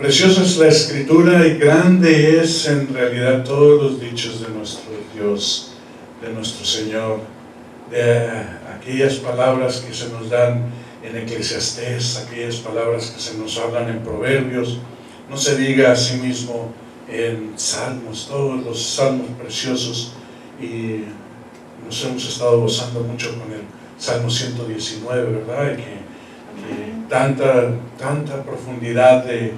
Preciosa es la Escritura y grande es en realidad todos los dichos de nuestro Dios, de nuestro Señor, de aquellas palabras que se nos dan en Eclesiastés, aquellas palabras que se nos hablan en Proverbios, no se diga a sí mismo en Salmos, todos los salmos preciosos, y nos hemos estado gozando mucho con el Salmo 119, ¿verdad? Que tanta profundidad de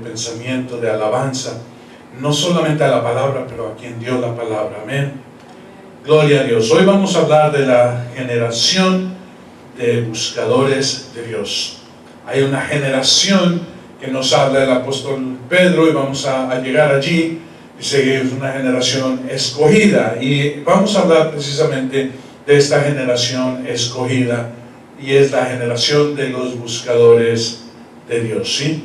pensamiento, de alabanza, no solamente a la palabra, pero a quien dio la palabra. Amén. Gloria a Dios. Hoy vamos a hablar de la generación de buscadores de Dios. Hay una generación que nos habla el apóstol Pedro y vamos a llegar allí. Dice que es una generación escogida y vamos a hablar precisamente de esta generación escogida, y es la generación de los buscadores de Dios, ¿sí?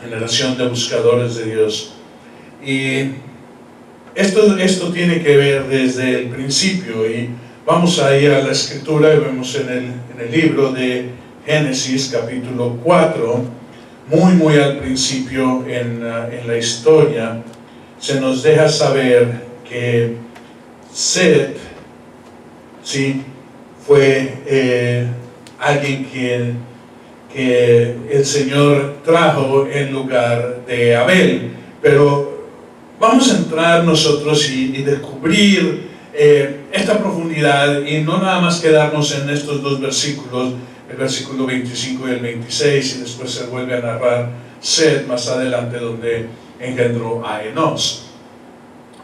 Generación de buscadores de Dios. Y esto tiene que ver desde el principio, y vamos a ir a la Escritura y vemos en el libro de Génesis capítulo 4, muy al principio en la historia, se nos deja saber que Set, ¿sí?, fue alguien que el Señor trajo en lugar de Abel. Pero vamos a entrar nosotros y descubrir esta profundidad, y no nada más quedarnos en estos dos versículos, el versículo 25 y el 26, y después se vuelve a narrar Set más adelante, donde engendró a Enos.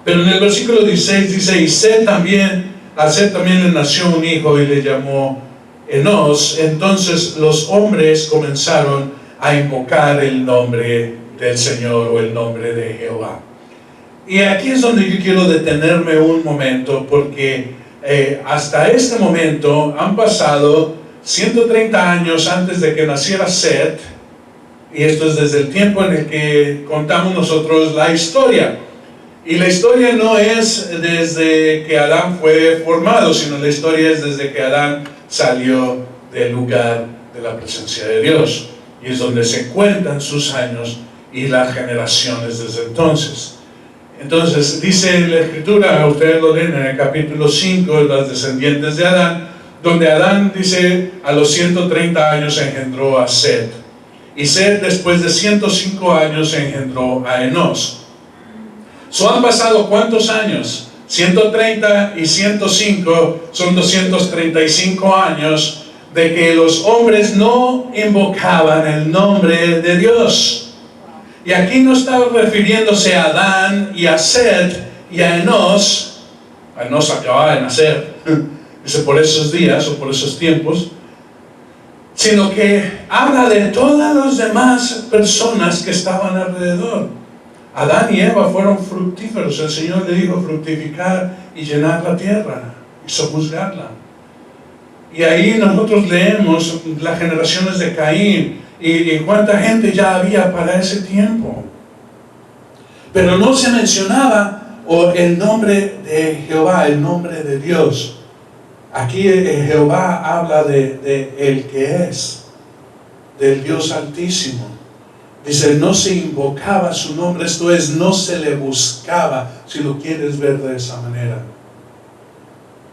Pero en el versículo 16 dice: y a Set también le nació un hijo y le llamó Enos. Entonces los hombres comenzaron a invocar el nombre del Señor, o el nombre de Jehová. Y aquí es donde yo quiero detenerme un momento, porque hasta este momento han pasado 130 años antes de que naciera Set, y esto es desde el tiempo en el que contamos nosotros la historia. Y la historia no es desde que Adán fue formado, sino la historia es desde que Adán salió del lugar de la presencia de Dios, y es donde se cuentan sus años y las generaciones desde entonces. Entonces dice la Escritura, ustedes lo leen en el capítulo 5, los descendientes de Adán, donde Adán dice a los 130 años engendró a Set, y Set después de 105 años engendró a Enos. Han pasado ¿cuántos años? 130 y 105 son 235 años de que los hombres no invocaban el nombre de Dios. Y aquí no está refiriéndose a Adán y a Set y a Enos. Enos acababa de nacer, dice, por esos días o por esos tiempos, sino que habla de todas las demás personas que estaban alrededor. Adán y Eva fueron fructíferos. El Señor le dijo fructificar y llenar la tierra y sojuzgarla. Y ahí nosotros leemos las generaciones de Caín y cuánta gente ya había para ese tiempo. Pero no se mencionaba el nombre de Jehová, el nombre de Dios. Aquí Jehová habla de el que es, del Dios Altísimo. Dice, no se invocaba su nombre, esto es, no se le buscaba, si lo quieres ver de esa manera.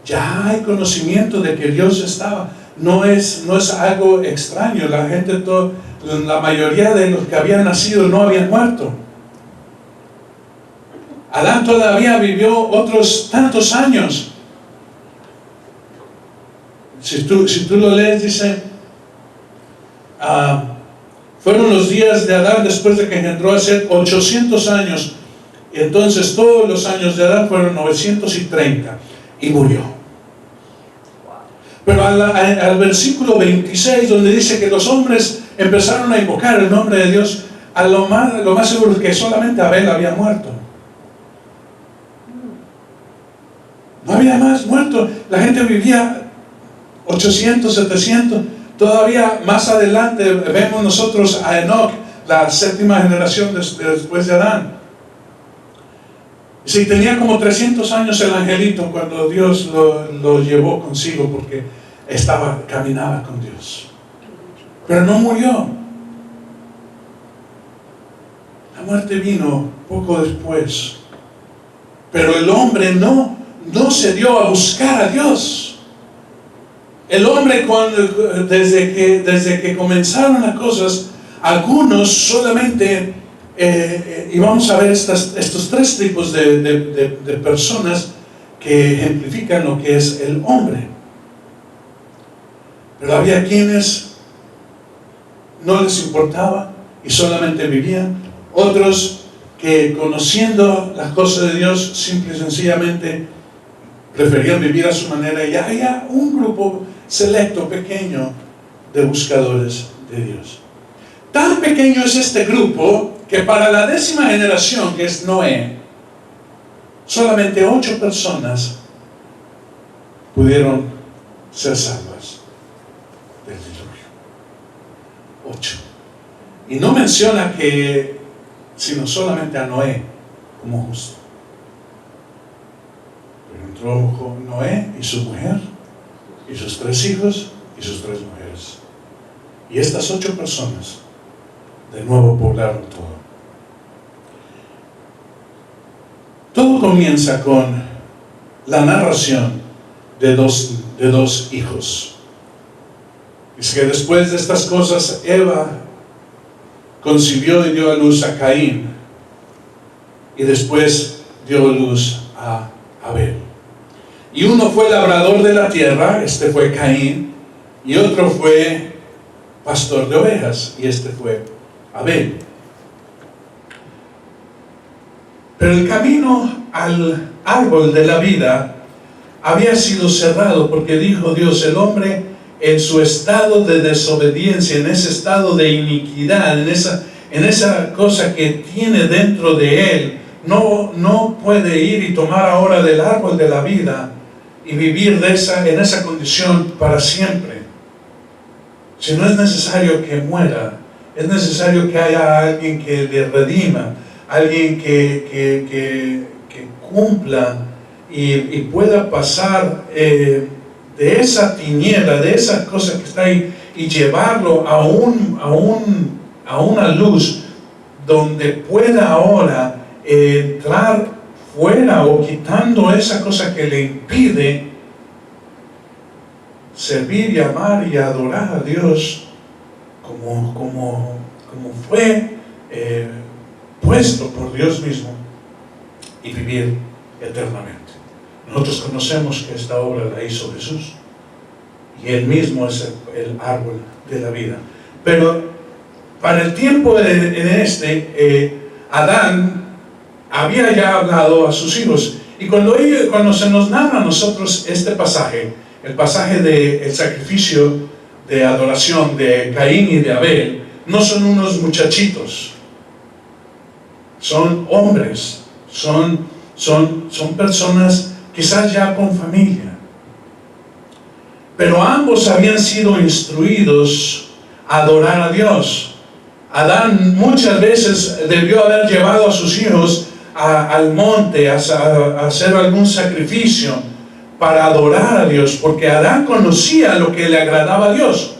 Ya hay conocimiento de que Dios estaba, no es algo extraño. La gente, la mayoría de los que habían nacido no habían muerto. Adán todavía vivió otros tantos años. Si tú lo lees, dice, fueron los días de Adán después de que engendró a Set 800 años. Y entonces todos los años de Adán fueron 930 y murió. Pero al versículo 26, donde dice que los hombres empezaron a invocar el nombre de Dios, lo más seguro es que solamente Abel había muerto. No había más muerto. La gente vivía 800, 700. Todavía más adelante vemos nosotros a Enoc, la séptima generación después de Adán. Sí, tenía como 300 años el angelito cuando Dios lo llevó consigo, porque caminaba con Dios. Pero no murió. La muerte vino poco después. Pero el hombre no se dio a buscar a Dios. El hombre desde que comenzaron las cosas, algunos solamente, y vamos a ver estos tres tipos de personas que ejemplifican lo que es el hombre. Pero había quienes no les importaba y solamente vivían. Otros que, conociendo las cosas de Dios, simple y sencillamente preferían vivir a su manera. Y había un grupo selecto, pequeño, de buscadores de Dios. Tan pequeño es este grupo que para la 10ª generación, que es Noé, solamente 8 personas pudieron ser salvas del diluvio. 8. Y no menciona sino solamente a Noé como justo. Pero entró Noé y su mujer, y sus 3 hijos, y sus 3 mujeres. Y estas 8 personas de nuevo poblaron todo. Todo comienza con la narración de dos hijos. Dice que después de estas cosas, Eva concibió y dio a luz a Caín, y después dio a luz a Abel. Y uno fue labrador de la tierra, este fue Caín, y otro fue pastor de ovejas, y este fue Abel. Pero el camino al árbol de la vida había sido cerrado, porque dijo Dios: el hombre en su estado de desobediencia, en ese estado de iniquidad, en esa cosa que tiene dentro de él, no puede ir y tomar ahora del árbol de la vida y vivir en esa condición para siempre. Si no, es necesario que muera, es necesario que haya alguien que le redima, alguien que cumpla y pueda pasar de esa tiniebla, de esa cosa que está ahí, y llevarlo a una luz donde pueda ahora entrar fuera, o quitando esa cosa que le impide servir y amar y adorar a Dios como fue puesto por Dios mismo, y vivir eternamente. Nosotros conocemos que esta obra la hizo Jesús, y Él mismo es el árbol de la vida. Pero para el tiempo Adán había ya hablado a sus hijos, y cuando se nos narra a nosotros este pasaje, el pasaje del sacrificio de adoración de Caín y de Abel, no son unos muchachitos, son hombres, son personas quizás ya con familia, pero ambos habían sido instruidos a adorar a Dios. Adán muchas veces debió haber llevado a sus hijos al monte a hacer algún sacrificio para adorar a Dios, porque Adán conocía lo que le agradaba a Dios.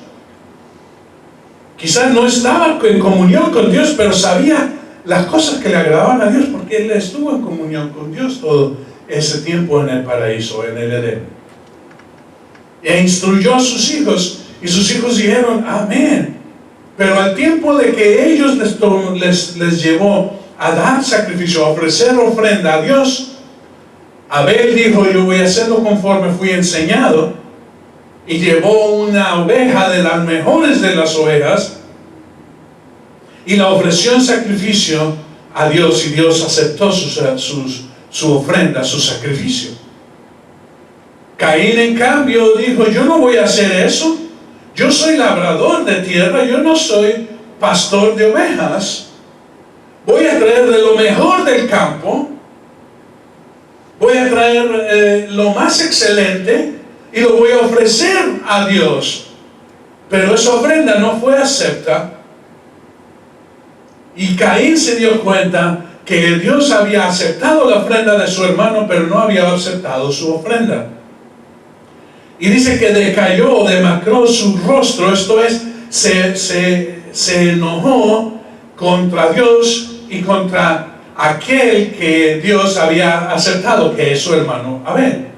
Quizás no estaba en comunión con Dios, pero sabía las cosas que le agradaban a Dios, porque él estuvo en comunión con Dios todo ese tiempo en el paraíso, en el Edén. E instruyó a sus hijos, y sus hijos dijeron amén. Pero al tiempo de que ellos les llevó a dar sacrificio, a ofrecer ofrenda a Dios, Abel dijo: yo voy a hacerlo conforme fui enseñado, y llevó una oveja de las mejores de las ovejas y la ofreció en sacrificio a Dios, y Dios aceptó su ofrenda, su sacrificio. Caín, en cambio, dijo: yo no voy a hacer eso, yo soy labrador de tierra, yo no soy pastor de ovejas. Voy a traer de lo mejor del campo, voy a traer lo más excelente y lo voy a ofrecer a Dios. Pero esa ofrenda no fue aceptada, y Caín se dio cuenta que Dios había aceptado la ofrenda de su hermano, pero no había aceptado su ofrenda. Y dice que decayó, demacró su rostro, esto es, se enojó contra Dios, y contra aquel que Dios había aceptado, que es su hermano Abel.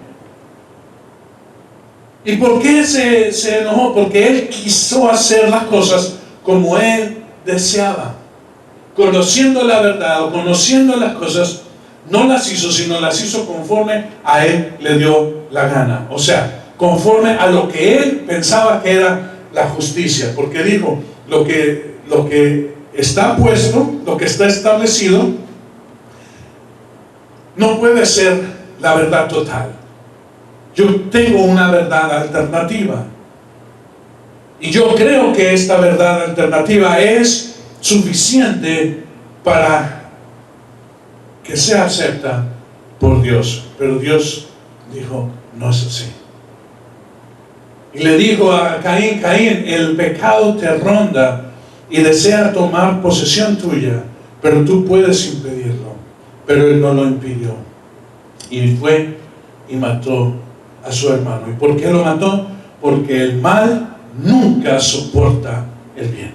¿Y por qué se enojó? Porque él quiso hacer las cosas como él deseaba. Conociendo la verdad o conociendo las cosas, no las hizo, sino las hizo conforme a él le dio la gana. O sea, conforme a lo que él pensaba que era la justicia. Porque dijo, lo que está puesto, lo que está establecido, no puede ser la verdad total. Yo tengo una verdad alternativa. Y yo creo que esta verdad alternativa es suficiente para que sea acepta por Dios. Pero Dios dijo, no es así. Y le dijo a Caín, Caín, el pecado te ronda y desea tomar posesión tuya, pero tú puedes impedirlo. Pero él no lo impidió. Y fue y mató a su hermano. ¿Y por qué lo mató? Porque el mal nunca soporta el bien.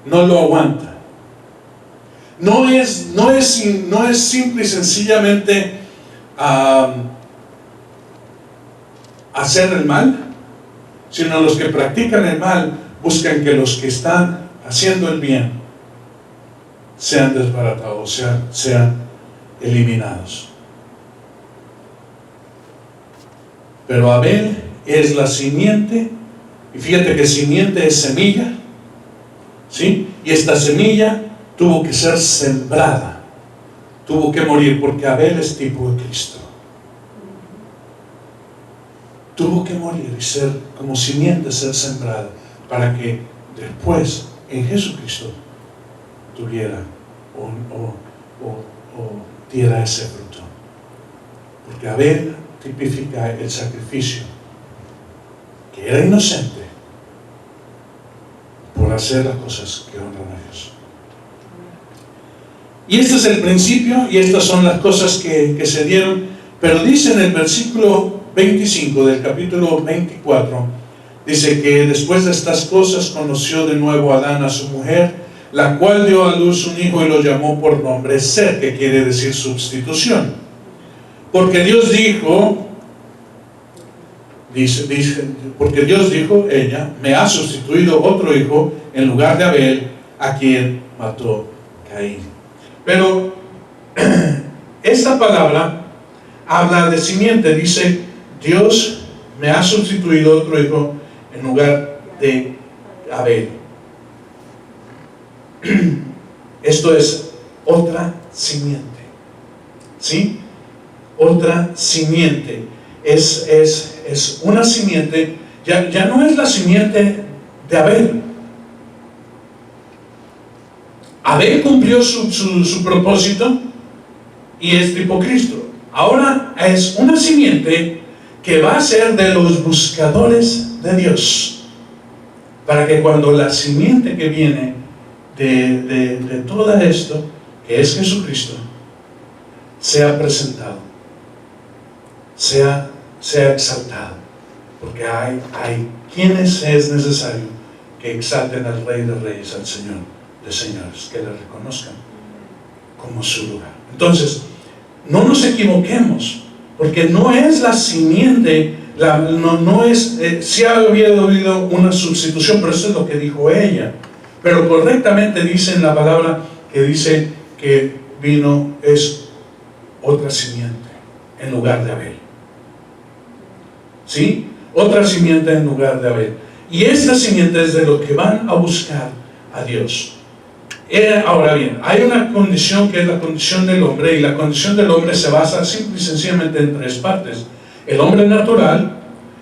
No lo aguanta. No es simple y sencillamente hacer el mal, sino los que practican el mal buscan que los que están haciendo el bien sean desbaratados, sean eliminados. Pero Abel es la simiente, y fíjate que simiente es semilla, ¿sí? Y esta semilla tuvo que ser sembrada, tuvo que morir, porque Abel es tipo de Cristo. Tuvo que morir y ser como simiente, ser sembrada, para que después en Jesucristo tuviera o diera ese fruto. Porque Abel tipifica el sacrificio, que era inocente, por hacer las cosas que honran a Dios. Y este es el principio, y estas son las cosas que se dieron. Pero dice en el versículo 25 del capítulo 24, dice que después de estas cosas conoció de nuevo Adán a su mujer, la cual dio a luz un hijo y lo llamó por nombre Set, que quiere decir sustitución. Porque Dios dijo, porque Dios dijo, ella, me ha sustituido otro hijo en lugar de Abel, a quien mató Caín. Pero esta palabra habla de simiente. Dice, Dios me ha sustituido otro hijo en lugar de Abel. Esto es otra simiente, ¿sí? Otra simiente. Es una simiente, ya no es la simiente de Abel. Abel cumplió su propósito y es tipo Cristo. Ahora es una simiente que va a ser de los buscadores de Dios, para que cuando la simiente que viene de todo esto, que es Jesucristo, sea presentado, sea exaltado, porque hay quienes es necesario que exalten al Rey de Reyes, al Señor de Señores, que le reconozcan como su lugar. Entonces, no nos equivoquemos, porque no es la simiente, sí ha habido una sustitución, pero eso es lo que dijo ella. Pero correctamente dice en la palabra que dice que es otra simiente en lugar de Abel. ¿Sí? Otra simiente en lugar de Abel. Y esta simiente es de los que van a buscar a Dios. Ahora bien, hay una condición que es la condición del hombre, y la condición del hombre se basa simple y sencillamente en tres partes: el hombre natural,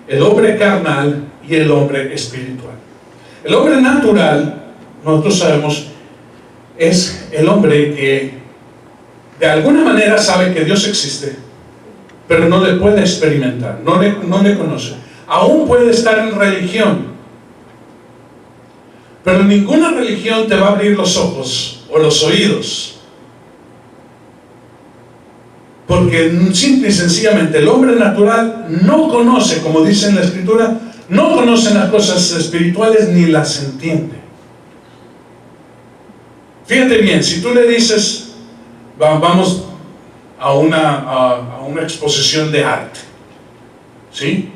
el hombre carnal y el hombre espiritual. El hombre natural, nosotros sabemos, es el hombre que de alguna manera sabe que Dios existe, pero no le puede experimentar, no le conoce. Aún puede estar en religión, pero ninguna religión te va a abrir los ojos o los oídos, porque simple y sencillamente el hombre natural no conoce, como dice en la Escritura, no conoce las cosas espirituales ni las entiende. Fíjate bien, si tú le dices, vamos a una exposición de arte, ¿sí?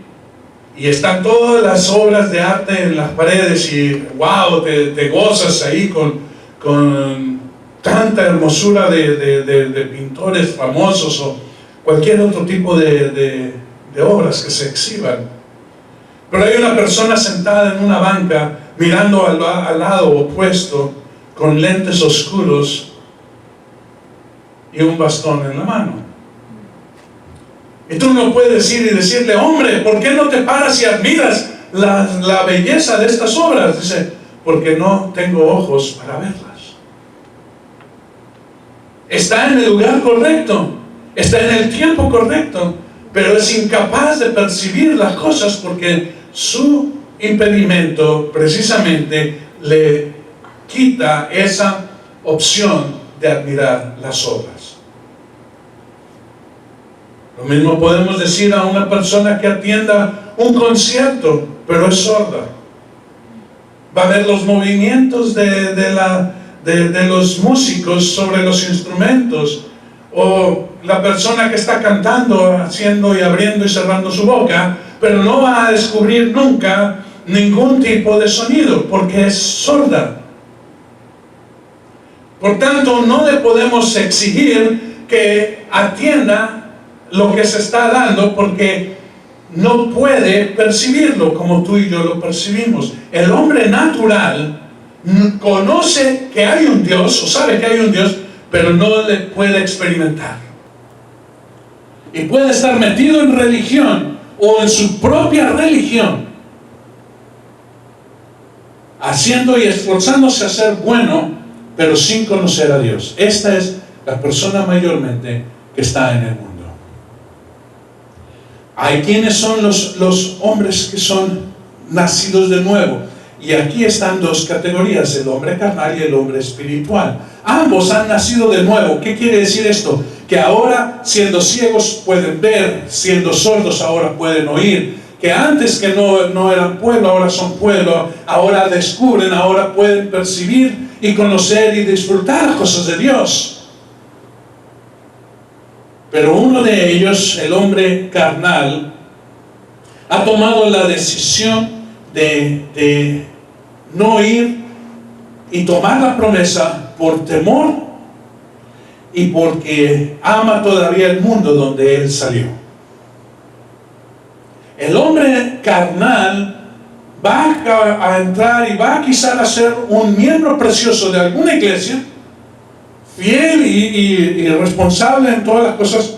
Y están todas las obras de arte en las paredes y wow, te gozas ahí con tanta hermosura de pintores famosos o cualquier otro tipo de obras que se exhiban. Pero hay una persona sentada en una banca mirando al lado opuesto con lentes oscuros y un bastón en la mano. Y tú no puedes ir y decirle, hombre, ¿por qué no te paras y admiras la belleza de estas obras? Dice, porque no tengo ojos para verlas. Está en el lugar correcto, está en el tiempo correcto, pero es incapaz de percibir las cosas porque su impedimento precisamente le quita esa opción de admirar las obras. Lo mismo podemos decir a una persona que atienda un concierto, pero es sorda. Va a ver los movimientos de los músicos sobre los instrumentos, o la persona que está cantando, haciendo y abriendo y cerrando su boca, pero no va a descubrir nunca ningún tipo de sonido, porque es sorda. Por tanto, no le podemos exigir que atienda lo que se está dando, porque no puede percibirlo como tú y yo lo percibimos. El hombre natural conoce que hay un Dios, o sabe que hay un Dios, pero no le puede experimentar. Y puede estar metido en religión o en su propia religión, haciendo y esforzándose a ser bueno, pero sin conocer a Dios. Esta es la persona mayormente que está en el mundo. Hay quienes son los hombres que son nacidos de nuevo. Y aquí están dos categorías, el hombre carnal y el hombre espiritual. Ambos han nacido de nuevo. ¿Qué quiere decir esto? Que ahora, siendo ciegos, pueden ver, siendo sordos, ahora pueden oír. Que antes que no eran pueblo, ahora son pueblo. Ahora descubren, ahora pueden percibir y conocer y disfrutar las cosas de Dios. Pero uno de ellos, el hombre carnal, ha tomado la decisión de no ir y tomar la promesa por temor y porque ama todavía el mundo donde él salió. El hombre carnal va a entrar y va quizás a ser un miembro precioso de alguna iglesia, fiel y responsable en todas las cosas,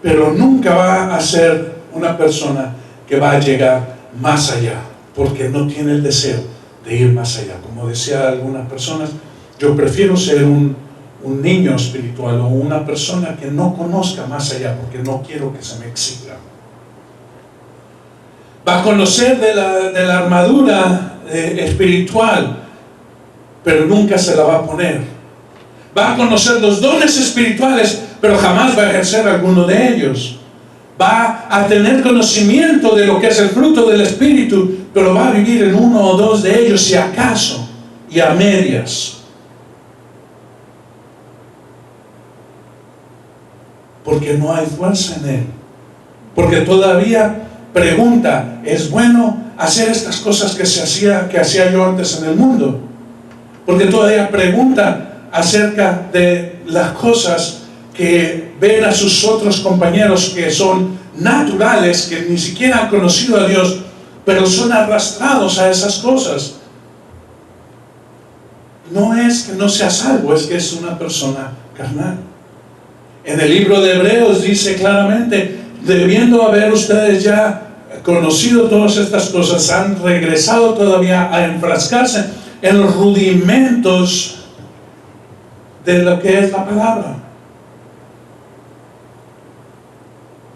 pero nunca va a ser una persona que va a llegar más allá, porque no tiene el deseo de ir más allá. Como decía algunas personas, yo prefiero ser un niño espiritual o una persona que no conozca más allá, porque no quiero que se me exija. Va a conocer de la armadura espiritual, pero nunca se la va a poner. Va a conocer los dones espirituales, pero jamás va a ejercer alguno de ellos. Va a tener conocimiento de lo que es el fruto del Espíritu, pero va a vivir en uno o dos de ellos, si acaso, y a medias. Porque no hay fuerza en él. Porque todavía pregunta, ¿es bueno hacer estas cosas que hacía yo antes en el mundo? Porque todavía pregunta acerca de las cosas que ven a sus otros compañeros que son naturales, que ni siquiera han conocido a Dios, pero son arrastrados a esas cosas. No es que no sea salvo, es que es una persona carnal. En el libro de Hebreos dice claramente, debiendo haber ustedes ya conocido todas estas cosas, han regresado todavía a enfrascarse en los rudimentos de lo que es la palabra.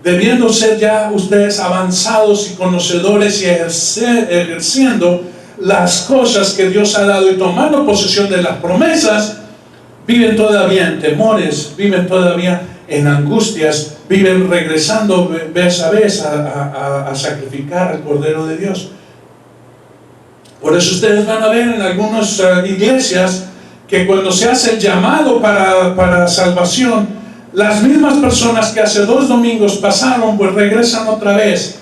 Debiendo ser ya ustedes avanzados y conocedores y ejerciendo las cosas que Dios ha dado y tomando posesión de las promesas, viven todavía en temores, viven todavía en angustias, viven regresando vez a vez a sacrificar al Cordero de Dios. Por eso ustedes van a ver en algunas iglesias que cuando se hace el llamado para salvación, las mismas personas que hace 2 domingos pasaron, pues regresan otra vez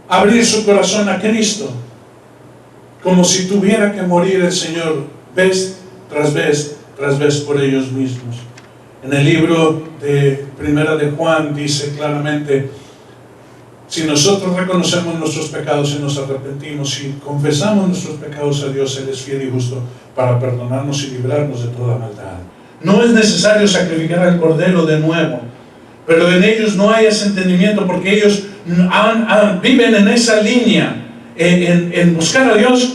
a abrir su corazón a Cristo, como si tuviera que morir el Señor vez tras vez tras vez por ellos mismos. En el libro de Primera de Juan dice claramente: si nosotros reconocemos nuestros pecados y nos arrepentimos y confesamos nuestros pecados a Dios, Él es fiel y justo para perdonarnos y librarnos de toda maldad. No es necesario sacrificar al cordero de nuevo, pero en ellos no hay ese entendimiento, porque ellos viven en esa línea, en buscar a Dios,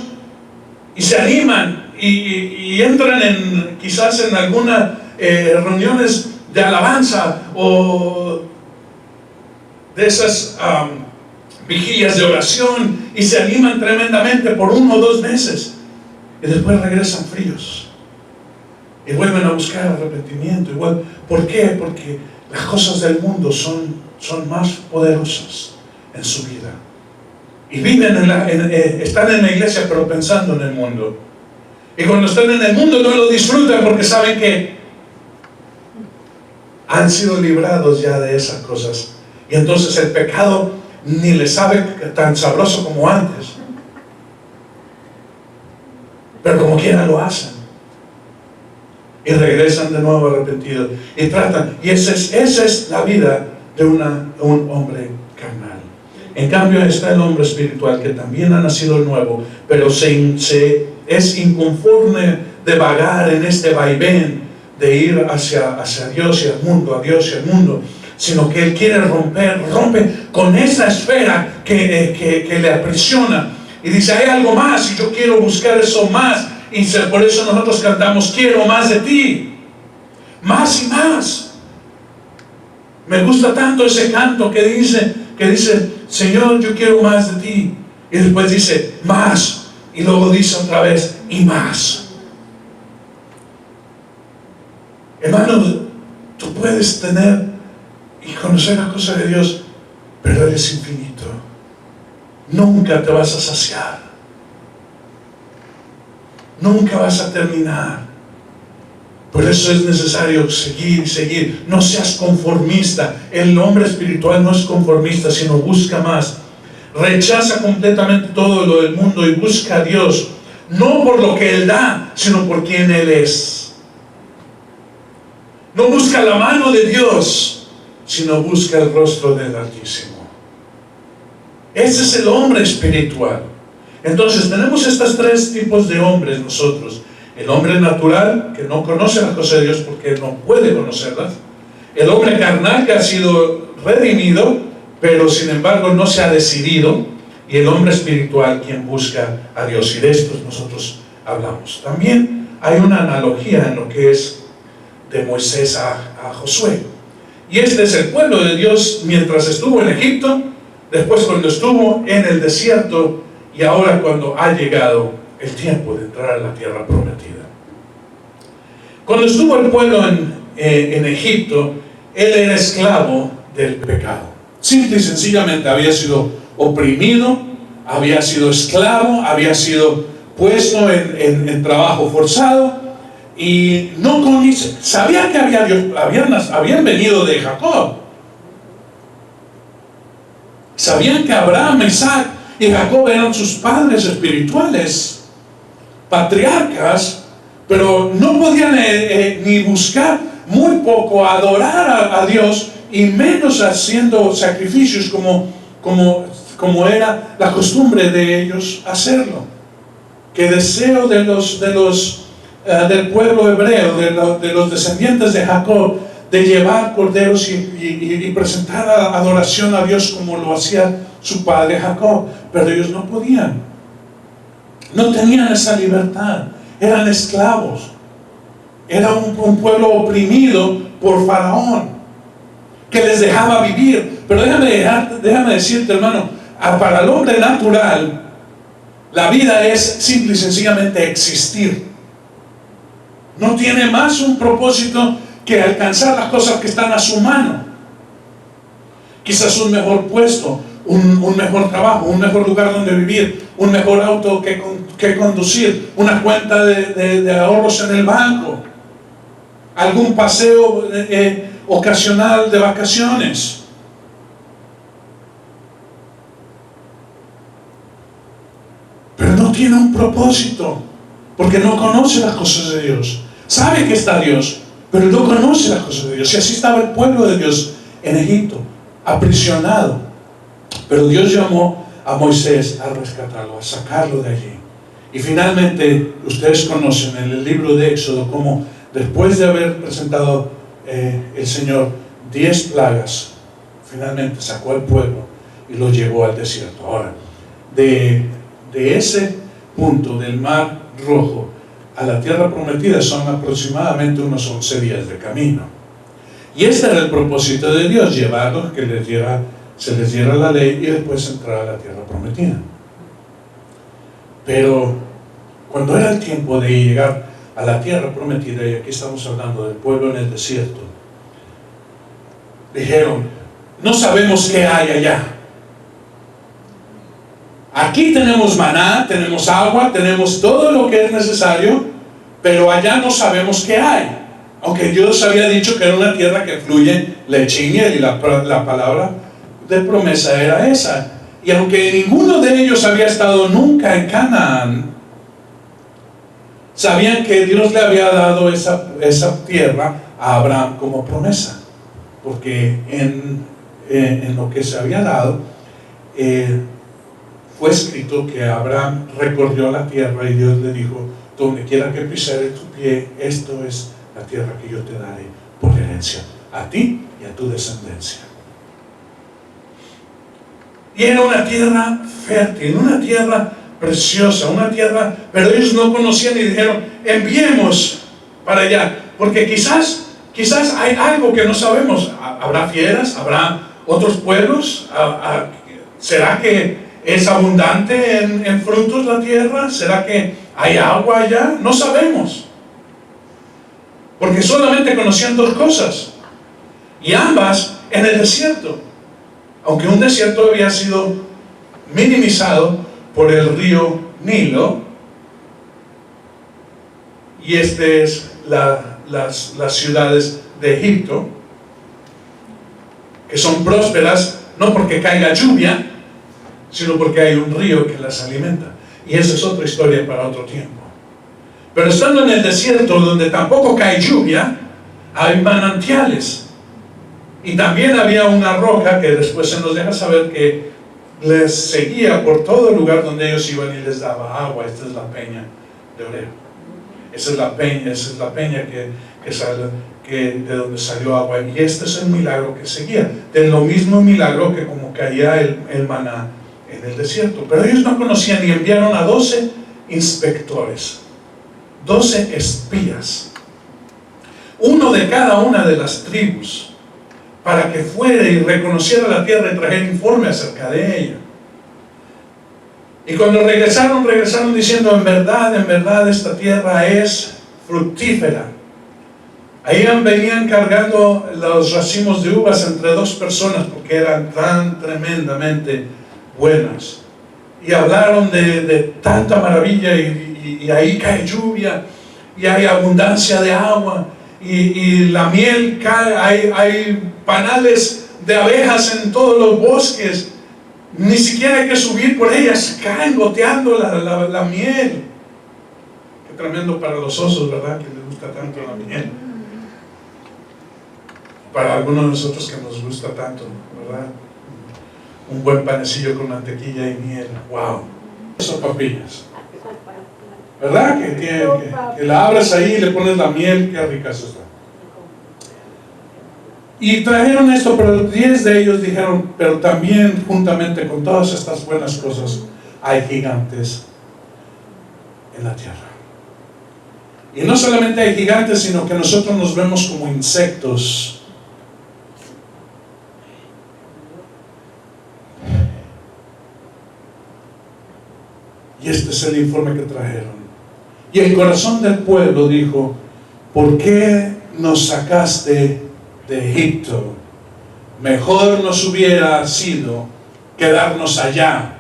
y se animan y entran quizás en algunas reuniones de alabanza o de esas vigilias de oración, y se animan tremendamente por 1 o 2 meses, y después regresan fríos y vuelven a buscar arrepentimiento igual. ¿Por qué? Porque las cosas del mundo son más poderosas en su vida, y viven están en la iglesia pero pensando en el mundo, y cuando están en el mundo no lo disfrutan porque saben que han sido librados ya de esas cosas, y entonces el pecado ni les sabe tan sabroso como antes, pero como quiera lo hacen y regresan de nuevo arrepentidos y tratan. Y esa es la vida de un hombre carnal. En cambio está el hombre espiritual, que también ha nacido nuevo, pero es inconforme de vagar en este vaivén de ir hacia Dios y al mundo, a Dios y al mundo, sino que él quiere rompe con esa esfera que le aprisiona, y dice: hay algo más y yo quiero buscar eso más. Y por eso nosotros cantamos: quiero más de ti, más y más. Me gusta tanto ese canto que dice: Señor, yo quiero más de ti, y después dice más, y luego dice otra vez: y más. Hermano, tú puedes tener y conocer las cosas de Dios, pero Él es infinito. Nunca te vas a saciar, nunca vas a terminar. Por eso es necesario seguir. No seas conformista. El hombre espiritual no es conformista, sino busca más. Rechaza completamente todo lo del mundo y busca a Dios, no por lo que Él da, sino por quien Él es. No busca la mano de Dios, sino busca el rostro del Altísimo. Ese es el hombre espiritual. Entonces tenemos estos 3 tipos de hombres nosotros: el hombre natural, que no conoce las cosas de Dios porque no puede conocerlas; el hombre carnal, que ha sido redimido pero sin embargo no se ha decidido; y el hombre espiritual, quien busca a Dios. Y de estos nosotros hablamos. También hay una analogía en lo que es de Moisés a Josué, y este es el pueblo de Dios mientras estuvo en Egipto, después cuando estuvo en el desierto, y ahora cuando ha llegado el tiempo de entrar a la tierra prometida. Cuando estuvo el pueblo en Egipto, él era esclavo del pecado. Simple y sencillamente había sido oprimido, había sido esclavo, había sido puesto en trabajo forzado, y sabía que habían venido de Jacob. Sabían que Abraham, Isaac y Jacob eran sus padres espirituales, patriarcas, pero no podían ni buscar, muy poco adorar a Dios, y menos haciendo sacrificios como era la costumbre de ellos hacerlo. Que deseo del pueblo hebreo, de los descendientes de Jacob, de llevar corderos y presentar adoración a Dios como lo hacía su padre Jacob, pero ellos no podían, no tenían esa libertad, eran esclavos, era un pueblo oprimido por Faraón, que les dejaba vivir. Pero déjame decirte, hermano, para el hombre natural, la vida es simple y sencillamente existir. No tiene más un propósito que alcanzar las cosas que están a su mano. Quizás un mejor puesto, un mejor trabajo, un mejor lugar donde vivir, un mejor auto que conducir, una cuenta de ahorros en el banco, algún paseo ocasional de vacaciones. Pero no tiene un propósito, porque no conoce las cosas de Dios. Sabe que está Dios, pero no conoce las cosas de Dios. Y así estaba el pueblo de Dios en Egipto, aprisionado. Pero Dios llamó a Moisés a rescatarlo, a sacarlo de allí. Y finalmente, ustedes conocen en el libro de Éxodo cómo después de haber presentado el Señor 10 plagas, finalmente sacó al pueblo y lo llevó al desierto. Ahora, de ese punto del Mar Rojo a la tierra prometida son aproximadamente unos 11 días de camino. Y este era el propósito de Dios, llevarlos, que se les diera la ley y después entrar a la tierra prometida. Pero cuando era el tiempo de llegar a la tierra prometida, y aquí estamos hablando del pueblo en el desierto, dijeron: no sabemos qué hay allá. Aquí tenemos maná, tenemos agua, tenemos todo lo que es necesario, pero allá no sabemos qué hay. Aunque Dios había dicho que era una tierra que fluye leche y miel, y la palabra de promesa era esa. Y aunque ninguno de ellos había estado nunca en Canaán, sabían que Dios le había dado esa tierra a Abraham como promesa, porque en lo que se había dado fue escrito que Abraham recorrió la tierra y Dios le dijo: donde quiera que pisare tu pie, esto es la tierra que yo te daré por herencia, a ti y a tu descendencia. Y era una tierra fértil, una tierra preciosa, una tierra, pero ellos no conocían y dijeron: enviemos para allá, porque quizás hay algo que no sabemos. ¿Habrá fieras? ¿Habrá otros pueblos? ¿Será que es abundante en frutos la tierra? ¿Será que hay agua allá? No sabemos, porque solamente conocían 2 cosas, y ambas en el desierto, aunque un desierto había sido minimizado por el río Nilo, y este es las ciudades de Egipto, que son prósperas no porque caiga lluvia, sino porque hay un río que las alimenta. Y esa es otra historia para otro tiempo. Pero estando en el desierto, donde tampoco cae lluvia, hay manantiales. Y también había una roca que después se nos deja saber que les seguía por todo el lugar donde ellos iban y les daba agua. Esta es la peña de Oreb. Esa es la peña que sale, de donde salió agua. Y este es el milagro que seguía. De lo mismo milagro que como caía el maná en el desierto. Pero ellos no conocían, y enviaron a 12 inspectores, 12 espías, uno de cada una de las tribus, para que fuera y reconociera la tierra y trajera informe acerca de ella. Y cuando regresaron diciendo: en verdad esta tierra es fructífera. Ahí venían cargando los racimos de uvas entre 2 personas, porque eran tan tremendamente buenas. Y hablaron de tanta maravilla, y ahí cae lluvia, y hay abundancia de agua, y la miel cae, hay panales de abejas en todos los bosques, ni siquiera hay que subir por ellas, caen goteando la miel. Qué tremendo para los osos, ¿verdad? Que les gusta tanto la miel. Para algunos de nosotros que nos gusta tanto, ¿verdad? Un buen panecillo con mantequilla y miel, wow. Son papillas, ¿verdad? Que la abres ahí y le pones la miel, qué rica está. Y trajeron esto, pero 10 de ellos dijeron: pero también juntamente con todas estas buenas cosas hay gigantes en la tierra. Y no solamente hay gigantes, sino que nosotros nos vemos como insectos. Y este es el informe que trajeron. Y el corazón del pueblo dijo: ¿por qué nos sacaste de Egipto? Mejor nos hubiera sido quedarnos allá.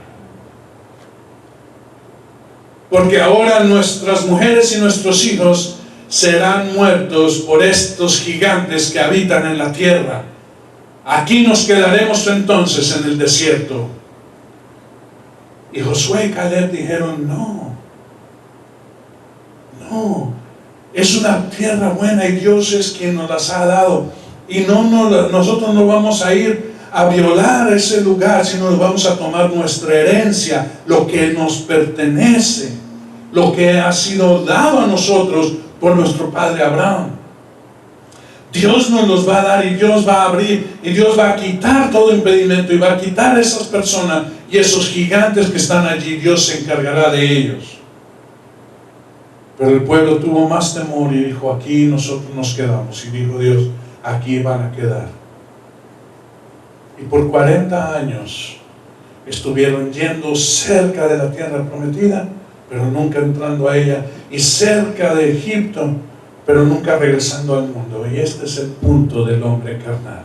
Porque ahora nuestras mujeres y nuestros hijos serán muertos por estos gigantes que habitan en la tierra. Aquí nos quedaremos entonces en el desierto. Y Josué y Caleb dijeron, no, es una tierra buena y Dios es quien nos las ha dado. Y nosotros no vamos a ir a violar ese lugar, sino vamos a tomar nuestra herencia, lo que nos pertenece, lo que ha sido dado a nosotros por nuestro padre Abraham. Dios nos los va a dar y Dios va a abrir y Dios va a quitar todo impedimento y va a quitar a esas personas y esos gigantes que están allí. Dios se encargará de ellos. Pero el pueblo tuvo más temor y dijo, aquí nosotros nos quedamos. Y dijo Dios, aquí van a quedar. Y por 40 años estuvieron yendo cerca de la tierra prometida, pero nunca entrando a ella, y cerca de Egipto, pero nunca regresando al mundo. Y este es el punto del hombre carnal,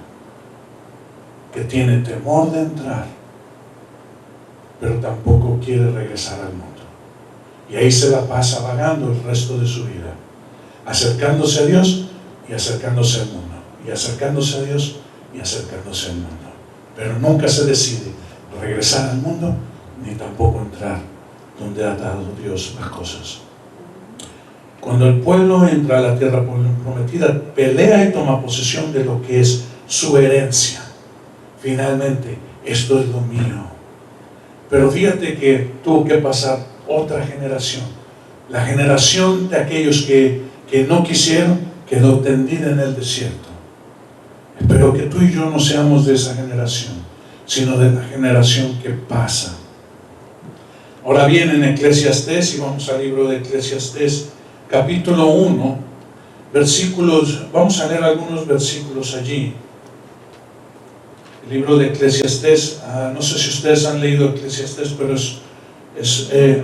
que tiene temor de entrar, pero tampoco quiere regresar al mundo. Y ahí se la pasa vagando el resto de su vida, acercándose a Dios y acercándose al mundo, y acercándose a Dios y acercándose al mundo. Pero nunca se decide regresar al mundo, ni tampoco entrar donde ha dado Dios las cosas. Cuando el pueblo entra a la tierra prometida, pelea y toma posesión de lo que es su herencia. Finalmente, esto es lo mío. Pero fíjate que tuvo que pasar otra generación. La generación de aquellos que no quisieron, quedó tendida en el desierto. Espero que tú y yo no seamos de esa generación, sino de la generación que pasa. Ahora bien, en Eclesiastés, y vamos al libro de Eclesiastés, capítulo 1, versículos, vamos a leer algunos versículos allí. El libro de Eclesiastés, no sé si ustedes han leído Eclesiastés, pero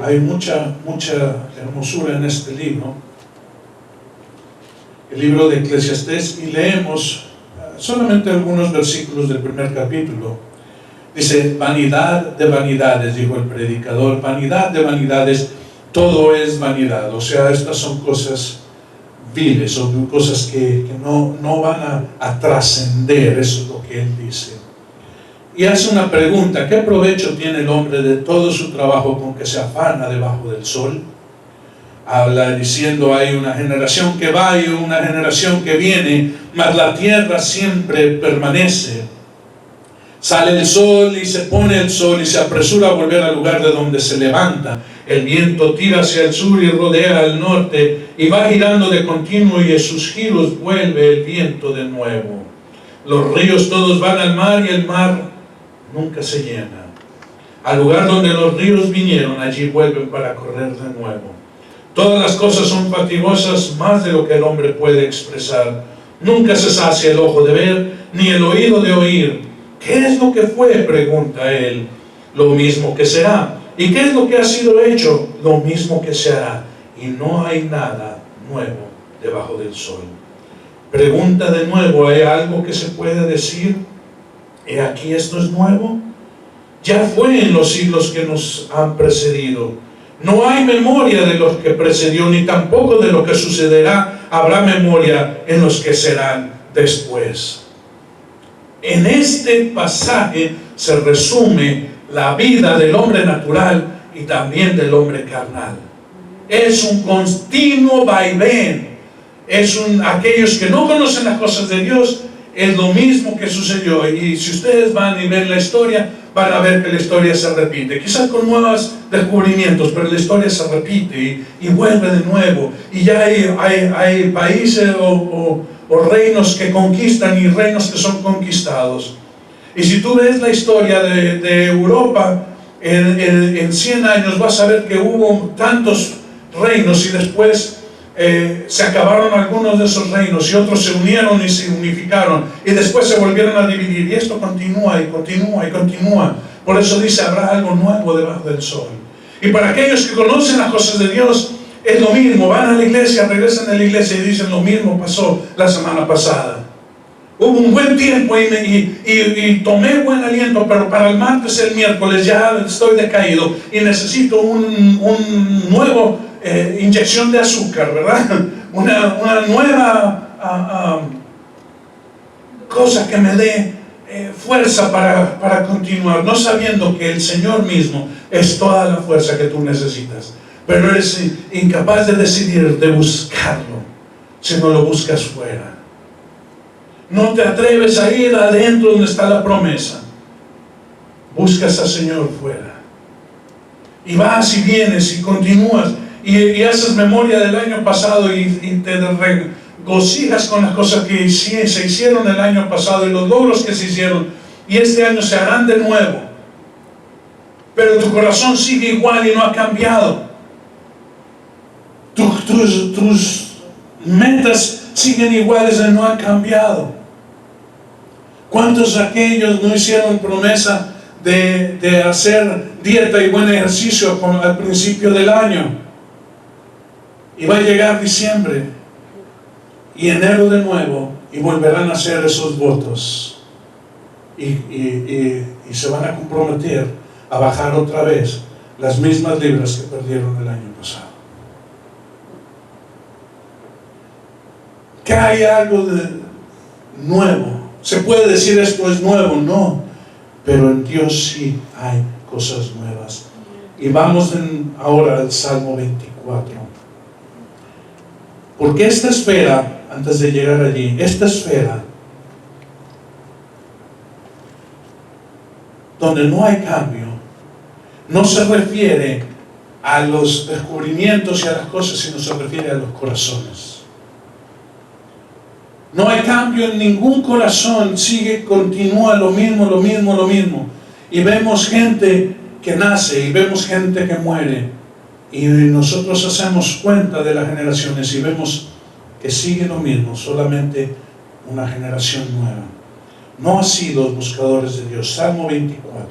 hay mucha hermosura en este libro. El libro de Eclesiastés, y leemos solamente algunos versículos del primer capítulo. Dice, vanidad de vanidades, dijo el predicador, vanidad de vanidades, todo es vanidad. O sea, estas son cosas viles, son cosas que no van a trascender, eso es lo que él dice. Y hace una pregunta, ¿qué provecho tiene el hombre de todo su trabajo con que se afana debajo del sol? Habla diciendo, hay una generación que va y una generación que viene, mas la tierra siempre permanece. Sale el sol y se pone el sol y se apresura a volver al lugar de donde se levanta. El viento tira hacia el sur y rodea al norte y va girando de continuo, y en sus giros vuelve el viento de nuevo. Los ríos todos van al mar y el mar nunca se llena. Al lugar donde los ríos vinieron, allí vuelven para correr de nuevo. Todas las cosas son fatigosas, más de lo que el hombre puede expresar. Nunca se sacia el ojo de ver, ni el oído de oír. ¿Qué es lo que fue?, pregunta él. Lo mismo que será. ¿Y qué es lo que ha sido hecho? Lo mismo que se hará. Y no hay nada nuevo debajo del sol. Pregunta de nuevo, ¿hay algo que se puede decir? ¿He aquí esto es nuevo? Ya fue en los siglos que nos han precedido. No hay memoria de lo que precedió, ni tampoco de lo que sucederá habrá memoria en los que serán después. En este pasaje se resume la vida del hombre natural y también del hombre carnal. Es un continuo vaivén. Aquellos que no conocen las cosas de Dios, es lo mismo que sucedió. Y si ustedes van y ven la historia, van a ver que la historia se repite, quizás con nuevos descubrimientos, pero la historia se repite y vuelve de nuevo. Y ya hay países o reinos que conquistan y reinos que son conquistados. Y si tú ves la historia de Europa, en 100 años vas a ver que hubo tantos reinos y después se acabaron algunos de esos reinos y otros se unieron y se unificaron y después se volvieron a dividir, y esto continúa y continúa y continúa. Por eso dice, habrá algo nuevo debajo del sol. Y para aquellos que conocen las cosas de Dios, es lo mismo. Van a la iglesia, regresan a la iglesia y dicen, lo mismo pasó la semana pasada. Hubo un buen tiempo y tomé buen aliento, pero para el martes, el miércoles ya estoy decaído y necesito un nuevo inyección de azúcar, ¿verdad? Una nueva cosa que me dé fuerza para continuar, no sabiendo que el Señor mismo es toda la fuerza que tú necesitas, pero eres incapaz de decidir, de buscarlo, si no lo buscas fuera. No te atreves a ir adentro donde está la promesa. Buscas al Señor fuera. Y vas y vienes y continúas y haces memoria del año pasado y te regocijas con las cosas que se hicieron el año pasado y los logros que se hicieron, y este año se harán de nuevo. Pero tu corazón sigue igual y no ha cambiado. Tus metas siguen iguales y no han cambiado. ¿Cuántos de aquellos no hicieron promesa de hacer dieta y buen ejercicio al principio del año? Y va a llegar diciembre y enero de nuevo y volverán a hacer esos votos y se van a comprometer a bajar otra vez las mismas libras que perdieron el año pasado. Que hay algo de nuevo. ¿Se puede decir esto es nuevo? No, pero en Dios sí hay cosas nuevas. Y vamos ahora al Salmo 24. Porque esta esfera, antes de llegar allí, esta esfera donde no hay cambio, no se refiere a los descubrimientos y a las cosas, sino se refiere a los corazones. No hay cambio en ningún corazón, continúa lo mismo. Y vemos gente que nace y vemos gente que muere. Y nosotros hacemos cuenta de las generaciones y vemos que sigue lo mismo, solamente una generación nueva. No así los buscadores de Dios. Salmo 24.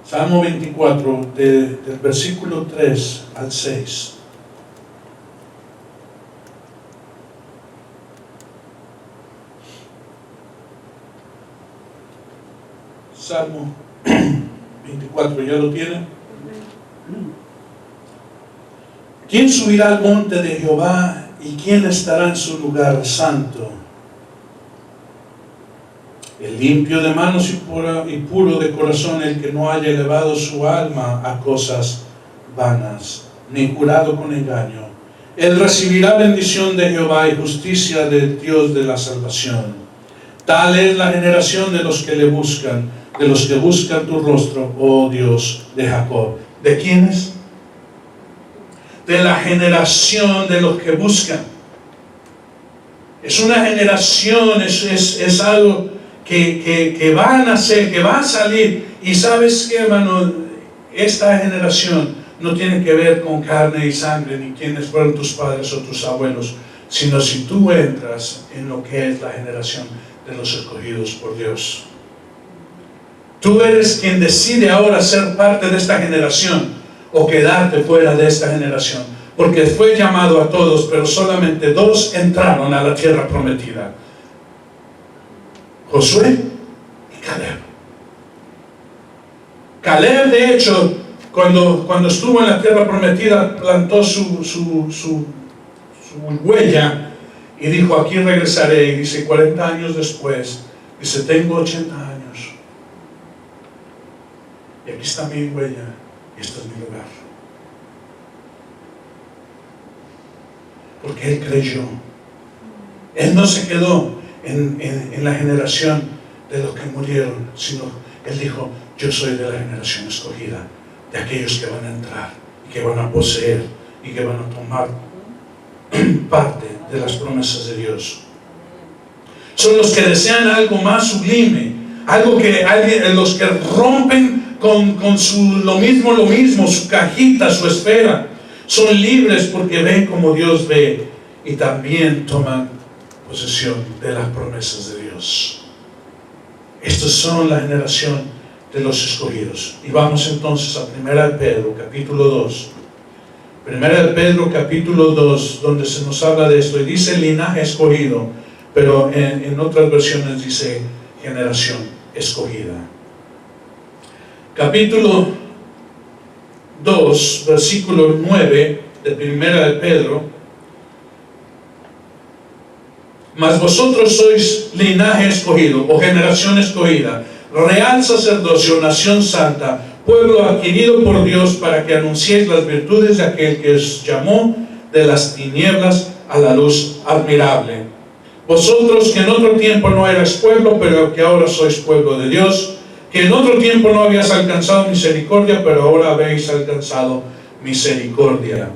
Salmo 24, del versículo 3 al 6. Salmo 24, ¿ya lo tienen? ¿Quién subirá al monte de Jehová y quién estará en su lugar santo? El limpio de manos y puro de corazón, el que no haya elevado su alma a cosas vanas, ni jurado con engaño. Él recibirá bendición de Jehová y justicia del Dios de la salvación. Tal es la generación de los que le buscan, de los que buscan tu rostro, oh Dios de Jacob. ¿De quiénes? De la generación de los que buscan. Es una generación, es algo que va a nacer, que va a salir. Y sabes qué, hermano, esta generación no tiene que ver con carne y sangre, ni quiénes fueron tus padres o tus abuelos, sino si tú entras en lo que es la generación de los escogidos por Dios. Tú eres quien decide ahora ser parte de esta generación o quedarte fuera de esta generación, porque fue llamado a todos, pero solamente 2 entraron a la tierra prometida: Josué y Caleb. Caleb, de hecho, cuando estuvo en la tierra prometida, plantó su huella y dijo: aquí regresaré. Y dice, 40 años después, dice, tengo 80 años. Y aquí está mi huella, y este es mi lugar. Porque él creyó. Él no se quedó en la generación de los que murieron, sino él dijo: yo soy de la generación escogida, de aquellos que van a entrar, y que van a poseer, y que van a tomar parte de las promesas de Dios. Son los que desean algo más sublime, algo que los que rompen con lo mismo, su cajita, su esfera. Son libres porque ven como Dios ve y también toman posesión de las promesas de Dios. Estos son la generación de los escogidos. Y vamos entonces a 1 Pedro capítulo 2. 1 Pedro capítulo 2, donde se nos habla de esto, y dice: el linaje escogido, pero en otras versiones dice generación escogida. Capítulo 2, versículo 9 de Primera de Pedro: mas vosotros sois linaje escogido o generación escogida, real sacerdocio, nación santa, pueblo adquirido por Dios, para que anunciéis las virtudes de aquel que os llamó de las tinieblas a la luz admirable. Vosotros que en otro tiempo no erais pueblo, pero que ahora sois pueblo de Dios, que en otro tiempo no habías alcanzado misericordia, pero ahora habéis alcanzado misericordia.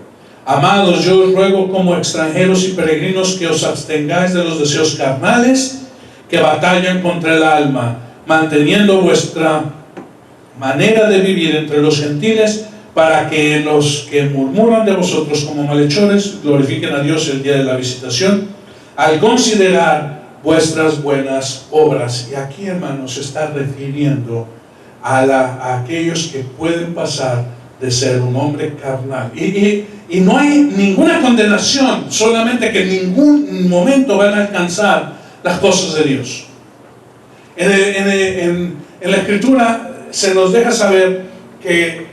Amados, yo os ruego como extranjeros y peregrinos que os abstengáis de los deseos carnales que batallan contra el alma, manteniendo vuestra manera de vivir entre los gentiles, para que los que murmuran de vosotros como malhechores glorifiquen a Dios el día de la visitación, al considerar vuestras buenas obras. Y aquí, hermanos, se está refiriendo a aquellos que pueden pasar de ser un hombre carnal. Y no hay ninguna condenación, solamente que en ningún momento van a alcanzar las cosas de Dios. En la Escritura se nos deja saber que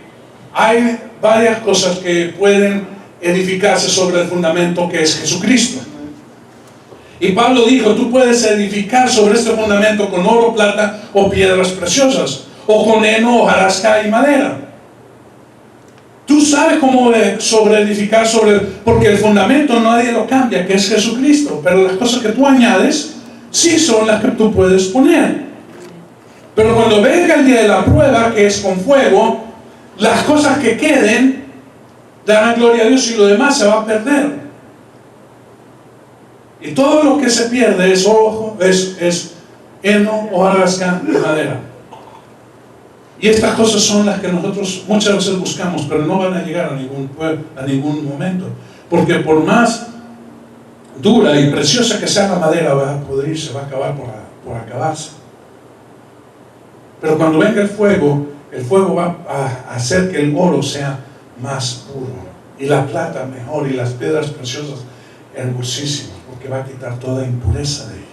hay varias cosas que pueden edificarse sobre el fundamento que es Jesucristo. Y Pablo dijo: tú puedes edificar sobre este fundamento con oro, plata o piedras preciosas, o con heno, hojarasca y madera. Tú sabes cómo sobre edificar porque el fundamento nadie lo cambia, que es Jesucristo, pero las cosas que tú añades sí son las que tú puedes poner. Pero cuando venga el día de la prueba, que es con fuego, las cosas que queden darán gloria a Dios y lo demás se va a perder. Y todo lo que se pierde es heno, hojarasca y madera. Y estas cosas son las que nosotros muchas veces buscamos, pero no van a llegar a ningún momento. Porque por más dura y preciosa que sea la madera, va a podrirse, va a acabar por acabarse. Pero cuando venga el fuego va a hacer que el oro sea más puro, y la plata mejor, y las piedras preciosas hermosísimas, porque va a quitar toda impureza de ellas.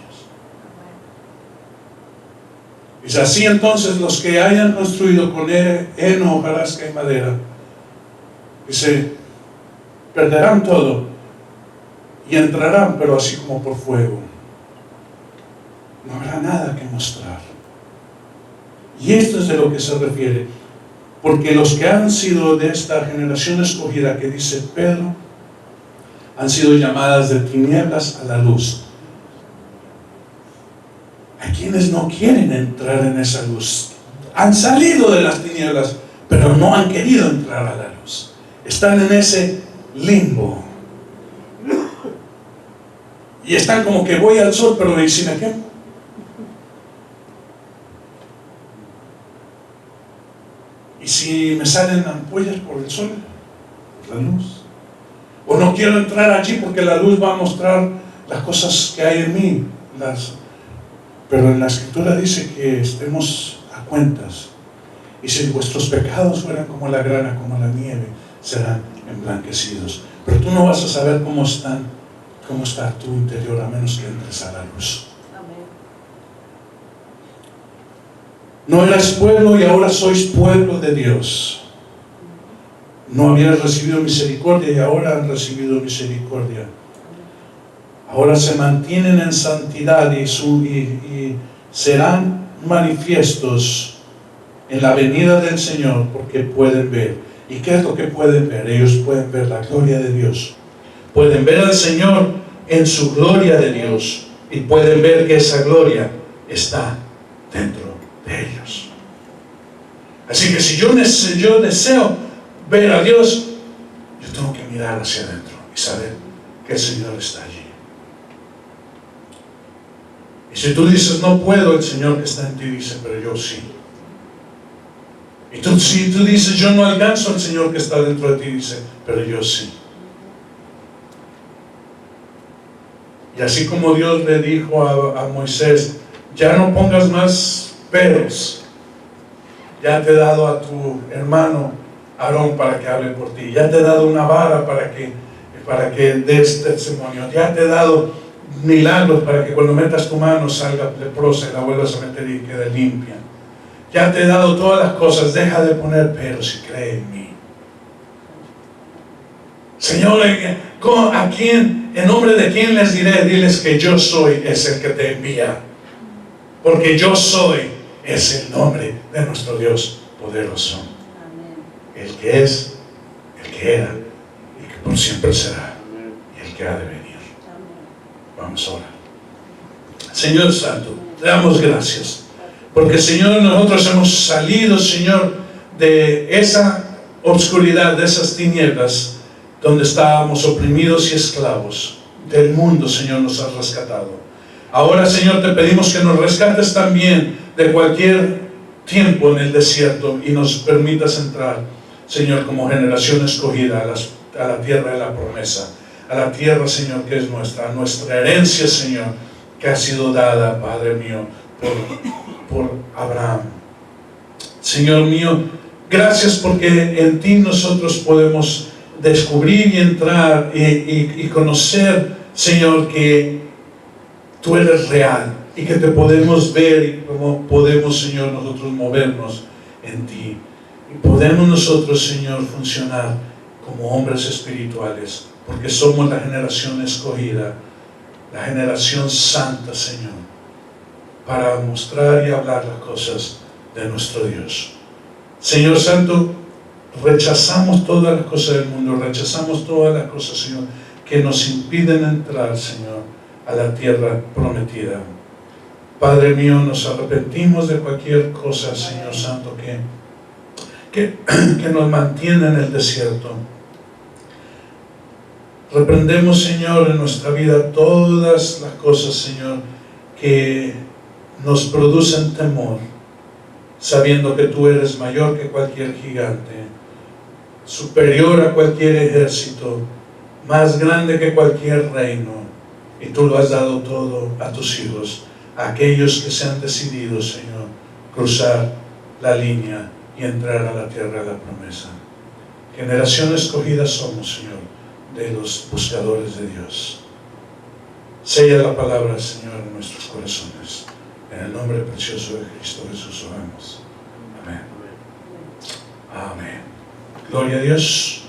Es así entonces los que hayan construido con heno, hojarasca y madera, dice, perderán todo y entrarán, pero así como por fuego. No habrá nada que mostrar. Y esto es de lo que se refiere, porque los que han sido de esta generación escogida que dice Pedro, han sido llamadas de tinieblas a la luz. Hay quienes no quieren entrar en esa luz. Han salido de las tinieblas, pero no han querido entrar a la luz. Están en ese limbo. Y están como que voy al sol, pero ¿y si me quemo? ¿Y si me salen ampollas por el sol? Por la luz. O no quiero entrar allí porque la luz va a mostrar las cosas que hay en mí. Pero en la Escritura dice que estemos a cuentas. Y si vuestros pecados fueran como la grana, como la nieve, serán emblanquecidos. Pero tú no vas a saber cómo está tu interior a menos que entres a la luz. No eras pueblo y ahora sois pueblo de Dios. No habías recibido misericordia y ahora han recibido misericordia. Ahora se mantienen en santidad y serán manifiestos en la venida del Señor, porque pueden ver. ¿Y qué es lo que pueden ver? Ellos pueden ver la gloria de Dios. Pueden ver al Señor en su gloria de Dios y pueden ver que esa gloria está dentro de ellos. Así que si yo deseo ver a Dios, yo tengo que mirar hacia adentro y saber que el Señor está allí. Y si tú dices no puedo, el Señor que está en ti dice, pero yo sí. Y si tú dices yo no alcanzo, el Señor que está dentro de ti dice, pero yo sí. Y así como Dios le dijo a Moisés, ya no pongas más peros, ya te he dado a tu hermano Aarón para que hable por ti, ya te he dado una vara para que des testimonio, ya te he dado milagros para que cuando metas tu mano salga leprosa y la vuelvas a meter y quede limpia. Ya te he dado todas las cosas, deja de poner pero si cree en mí. Señor, ¿a quién, en nombre de quién les diré? Diles que yo soy es el que te envía. Porque yo soy es el nombre de nuestro Dios poderoso. El que es, el que era y que por siempre será y el que ha de venir. Vamos a orar. Señor Santo, te damos gracias porque, Señor, nosotros hemos salido, Señor, de esa oscuridad, de esas tinieblas donde estábamos oprimidos y esclavos del mundo. Señor, nos has rescatado. Ahora, Señor, te pedimos que nos rescates también de cualquier tiempo en el desierto y nos permitas entrar, Señor, como generación escogida a la tierra de la promesa, a la tierra, Señor, que es nuestra herencia, Señor, que ha sido dada, Padre mío, por Abraham. Señor mío, gracias porque en ti nosotros podemos descubrir y entrar y conocer, Señor, que tú eres real y que te podemos ver y cómo podemos, Señor, nosotros movernos en ti. Y podemos nosotros, Señor, funcionar como hombres espirituales, porque somos la generación escogida, la generación santa, Señor, para mostrar y hablar las cosas de nuestro Dios. Señor Santo, rechazamos todas las cosas del mundo, rechazamos todas las cosas, Señor, que nos impiden entrar, Señor, a la tierra prometida. Padre mío, nos arrepentimos de cualquier cosa, Señor Santo, que nos mantiene en el desierto. Reprendemos, Señor, en nuestra vida todas las cosas, Señor, que nos producen temor, sabiendo que tú eres mayor que cualquier gigante, superior a cualquier ejército, más grande que cualquier reino, y tú lo has dado todo a tus hijos, a aquellos que se han decidido, Señor, cruzar la línea y entrar a la tierra de la promesa. Generación escogida somos, Señor, de los buscadores de Dios. Sella la palabra, Señor, en nuestros corazones. En el nombre precioso de Cristo Jesús oramos. Amén. Amén. Gloria a Dios.